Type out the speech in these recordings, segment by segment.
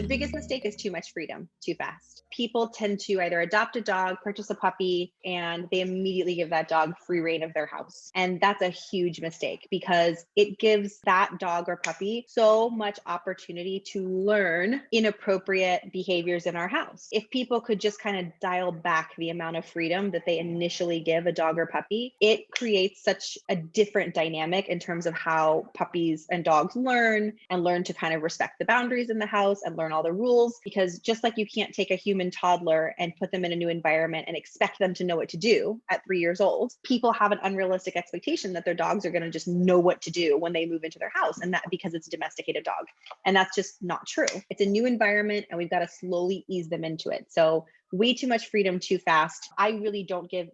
the biggest mistake is too much freedom too fast. People tend to either adopt a dog, purchase a puppy, and they immediately give that dog free rein of their house. And that's a huge mistake because it gives that dog or puppy so much opportunity to learn inappropriate behaviors in our house. If people could just kind of dial back the amount of freedom that they initially give a dog or puppy, it creates such a different dynamic in terms of how puppies and dogs learn to kind of respect the boundaries in the house and learn all the rules. Because just like you can't take a human toddler and put them in a new environment and expect them to know what to do at 3 years old, people have an unrealistic expectation that their dogs are going to just know what to do when they move into their house, and that because it's a domesticated dog. And that's just not true. It's a new environment and we've got to slowly ease them into it. So way too much freedom too fast. I really don't give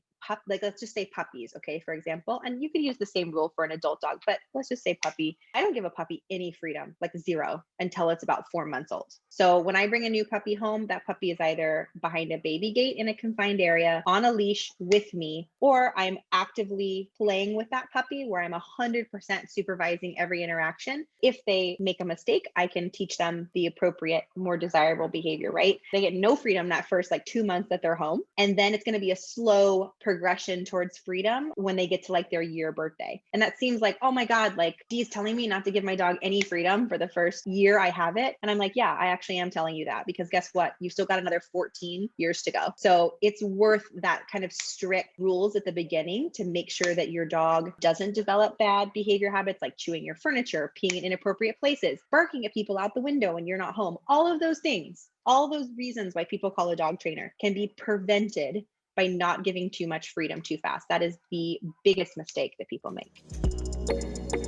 let's just say puppies, okay, for example, and you could use the same rule for an adult dog, but let's just say puppy. I don't give a puppy any freedom, like zero, until it's about 4 months old. So when I bring a new puppy home, that puppy is either behind a baby gate in a confined area, on a leash with me, or I'm actively playing with that puppy where I'm 100% supervising every interaction. If they make a mistake, I can teach them the appropriate, more desirable behavior, right? They get no freedom that first 2 months that they're home. And then it's going to be a slow progression towards freedom when they get to their year birthday. And that seems like, oh my God, Dee's telling me not to give my dog any freedom for the first year I have it. And I'm like, yeah, I actually am telling you that, because guess what? You've still got another 14 years to go. So it's worth that kind of strict rules at the beginning to make sure that your dog doesn't develop bad behavior habits like chewing your furniture, peeing in inappropriate places, barking at people out the window when you're not home. All of those things, all those reasons why people call a dog trainer can be prevented by not giving too much freedom too fast. That is the biggest mistake that people make.